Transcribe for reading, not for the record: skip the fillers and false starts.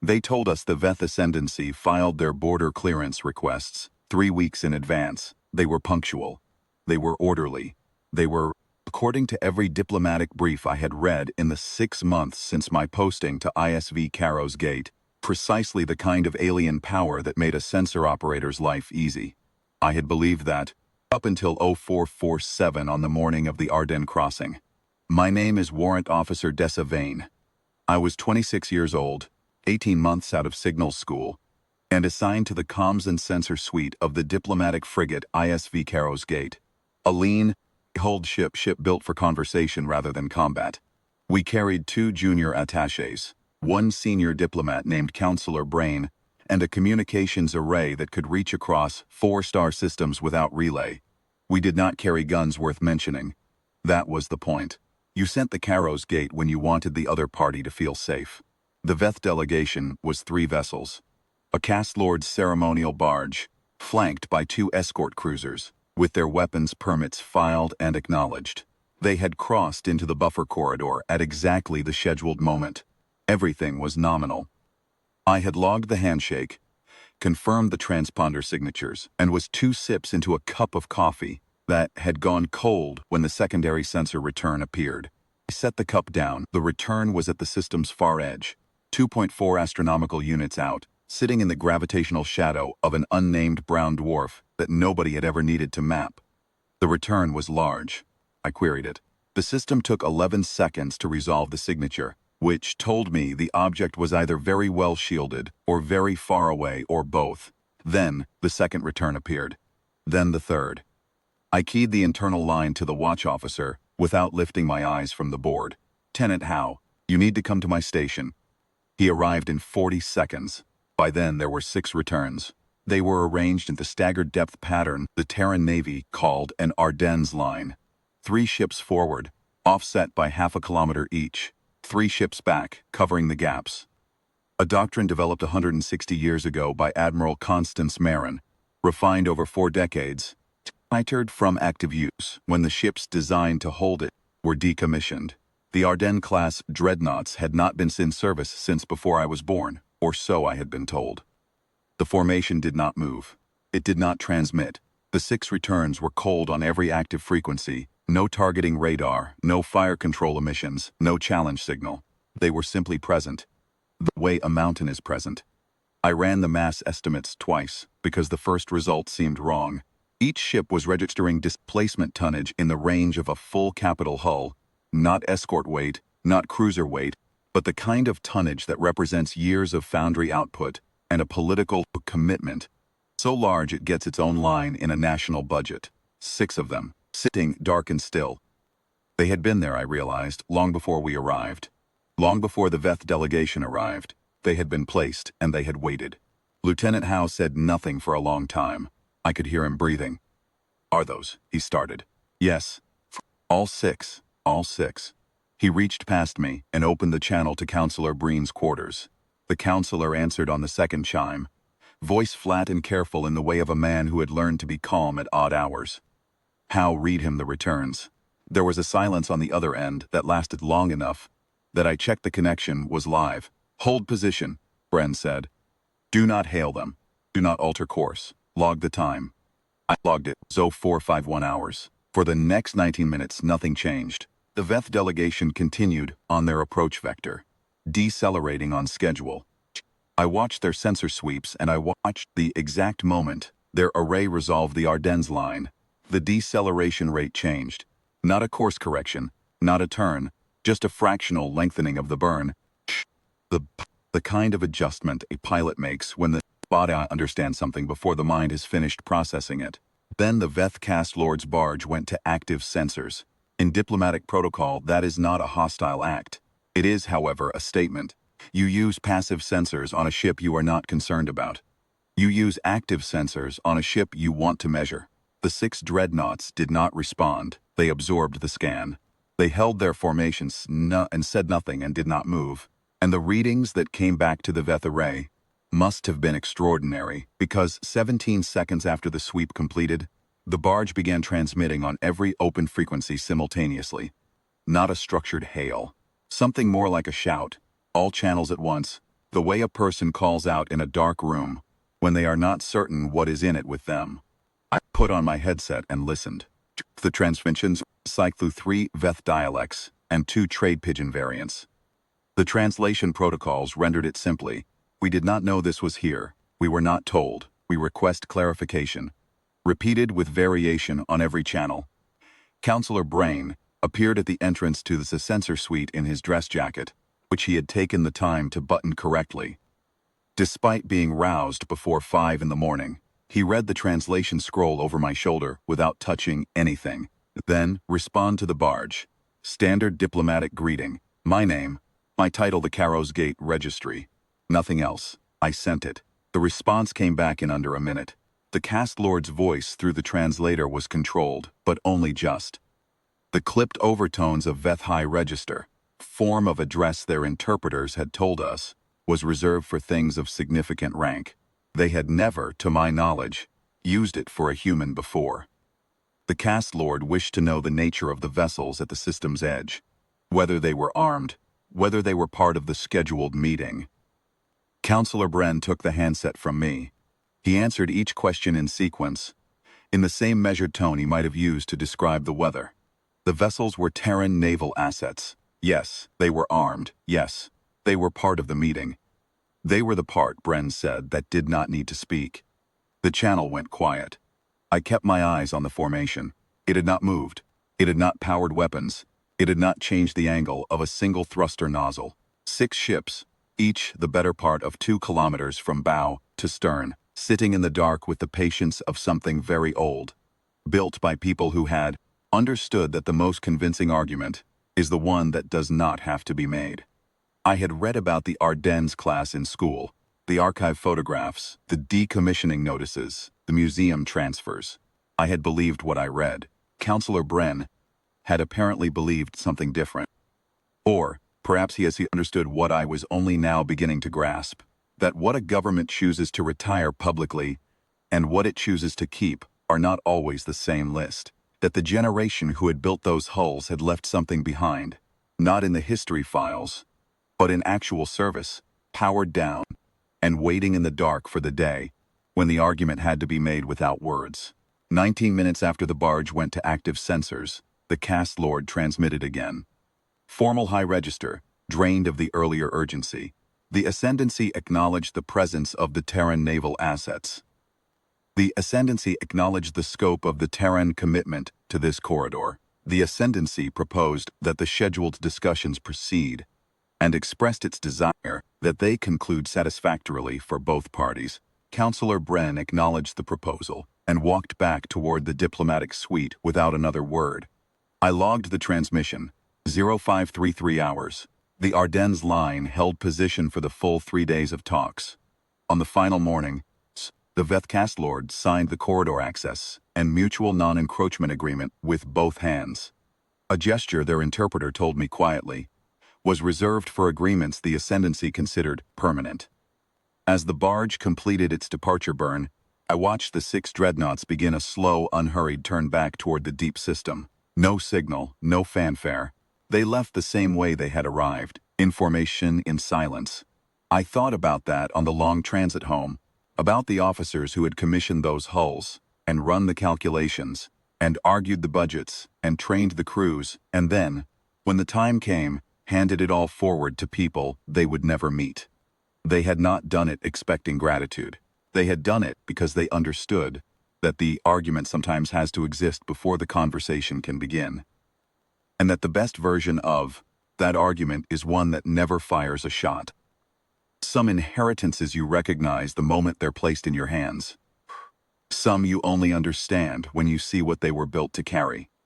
They told us the Veth Ascendancy filed their border clearance requests 3 weeks in advance. They were punctual. They were orderly. They were, according to every diplomatic brief I had read in the 6 months since my posting to ISV Carrow's Gate, precisely the kind of alien power that made a sensor operator's life easy. I had believed that, up until 0447 on the morning of the Ardennes crossing. My name is Warrant Officer Dessa Vane. I was 26 years old, 18 months out of signals school, and assigned to the comms and sensor suite of the diplomatic frigate ISV Carrow's Gate, a lean, hulled ship built for conversation rather than combat. We carried 2 junior attachés, 1 senior diplomat named Counselor Brain, and a communications array that could reach across 4-star systems without relay. We did not carry guns worth mentioning. That was the point. You sent the Carrow's Gate when you wanted the other party to feel safe. The Veth delegation was 3 vessels. A caste-lord ceremonial barge, flanked by 2 escort cruisers, with their weapons permits filed and acknowledged. They had crossed into the buffer corridor at exactly the scheduled moment. Everything was nominal. I had logged the handshake, confirmed the transponder signatures, and was 2 sips into a cup of coffee that had gone cold when the secondary sensor return appeared. I set the cup down. The return was at the system's far edge, 2.4 astronomical units out, sitting in the gravitational shadow of an unnamed brown dwarf that nobody had ever needed to map. The return was large. I queried it. The system took 11 seconds to resolve the signature, which told me the object was either very well shielded or very far away or both. Then, the second return appeared. Then the third. I keyed the internal line to the watch officer without lifting my eyes from the board. "Tenant Howe, you need to come to my station." He arrived in 40 seconds. By then, there were 6 returns. They were arranged in the staggered depth pattern the Terran Navy called an Ardennes line. 3 ships forward, offset by half a kilometer each. 3 ships back, covering the gaps. A doctrine developed 160 years ago by Admiral Constance Marin, refined over 4 decades, tightened from active use when the ships designed to hold it were decommissioned. The Ardennes-class dreadnoughts had not been in service since before I was born, or so I had been told. The formation did not move. It did not transmit. The 6 returns were cold on every active frequency, no targeting radar, no fire control emissions, no challenge signal. They were simply present, the way a mountain is present. I ran the mass estimates twice, because the first result seemed wrong. Each ship was registering displacement tonnage in the range of a full capital hull, not escort weight, not cruiser weight, but the kind of tonnage that represents years of foundry output and a political commitment, so large it gets its own line in a national budget. 6 of them, sitting dark and still. They had been there, I realized, long before we arrived. Long before the Veth delegation arrived. They had been placed, and they had waited. Lieutenant Howe said nothing for a long time. I could hear him breathing. "Are those?" he started. "Yes. All 6. All 6. He reached past me and opened the channel to Counselor Breen's quarters. The counselor answered on the second chime, voice flat and careful in the way of a man who had learned to be calm at odd hours. Howe read him the returns. There was a silence on the other end that lasted long enough that I checked the connection was live. "Hold position," Bren said. "Do not hail them. Do not alter course. Log the time." I logged it, 0451 hours. For the next 19 minutes, nothing changed. The Veth delegation continued on their approach vector, decelerating on schedule. I watched their sensor sweeps, and I watched the exact moment their array resolved the Ardennes line. The deceleration rate changed. Not a course correction, not a turn, just a fractional lengthening of the burn. The kind of adjustment a pilot makes when the body understands something before the mind has finished processing it. Then the Veth caste-lord's barge went to active sensors. In diplomatic protocol, that is not a hostile act. It is, however, a statement. You use passive sensors on a ship you are not concerned about. You use active sensors on a ship you want to measure. The 6 dreadnoughts did not respond. They absorbed the scan. They held their formations and said nothing and did not move. And the readings that came back to the Veth array must have been extraordinary, because 17 seconds after the sweep completed, the barge began transmitting on every open frequency simultaneously. Not a structured hail. Something more like a shout. All channels at once. The way a person calls out in a dark room when they are not certain what is in it with them. I put on my headset and listened. The transmissions cycled through 3 Veth dialects and 2 trade pigeon variants. The translation protocols rendered it simply: "We did not know this was here. We were not told. We request clarification." Repeated with variation on every channel. Counselor Brain appeared at the entrance to the sensor suite in his dress jacket, which he had taken the time to button correctly. Despite being roused before 5 in the morning, he read the translation scroll over my shoulder without touching anything. Then, respond to the barge. Standard diplomatic greeting. My name. My title, the Carrow's Gate Registry. Nothing else. I sent it. The response came back in under a minute. The caste-lord's voice through the translator was controlled, but only just. The clipped overtones of Veth High Register, form of address their interpreters had told us, was reserved for things of significant rank. They had never, to my knowledge, used it for a human before. The caste-lord wished to know the nature of the vessels at the system's edge, whether they were armed, whether they were part of the scheduled meeting. Counselor Bren took the handset from me. He answered each question in sequence, in the same measured tone he might have used to describe the weather. The vessels were Terran naval assets. Yes, they were armed. Yes, they were part of the meeting. They were the part, Bren said, that did not need to speak. The channel went quiet. I kept my eyes on the formation. It had not moved. It had not powered weapons. It had not changed the angle of a single thruster nozzle. 6 ships, each the better part of 2 kilometers from bow to stern, sitting in the dark with the patience of something very old, built by people who had understood that the most convincing argument is the one that does not have to be made. I had read about the Ardennes class in school, the archive photographs, the decommissioning notices, the museum transfers. I had believed what I read. Counselor Bren had apparently believed something different. Or perhaps he understood what I was only now beginning to grasp, that what a government chooses to retire publicly and what it chooses to keep are not always the same list, that the generation who had built those hulls had left something behind, not in the history files, but in actual service, powered down, and waiting in the dark for the day when the argument had to be made without words. 19 minutes after the barge went to active sensors, the caste-lord transmitted again. Formal high register, drained of the earlier urgency. The Ascendancy acknowledged the presence of the Terran naval assets. The Ascendancy acknowledged the scope of the Terran commitment to this corridor. The Ascendancy proposed that the scheduled discussions proceed and expressed its desire that they conclude satisfactorily for both parties. Counselor Bren acknowledged the proposal and walked back toward the diplomatic suite without another word. I logged the transmission. 0533 hours. The Ardennes line held position for the full 3 days of talks. On the final morning, the Veth caste-lord signed the corridor access and mutual non-encroachment agreement with both hands. A gesture, their interpreter told me quietly, was reserved for agreements the Ascendancy considered permanent. As the barge completed its departure burn, I watched the 6 dreadnoughts begin a slow, unhurried turn back toward the deep system. No signal, no fanfare. They left the same way they had arrived, in formation, in silence. I thought about that on the long transit home, about the officers who had commissioned those hulls, and run the calculations, and argued the budgets, and trained the crews, and then, when the time came, handed it all forward to people they would never meet. They had not done it expecting gratitude. They had done it because they understood that the argument sometimes has to exist before the conversation can begin, and that the best version of that argument is one that never fires a shot. Some inheritances you recognize the moment they're placed in your hands. Some you only understand when you see what they were built to carry.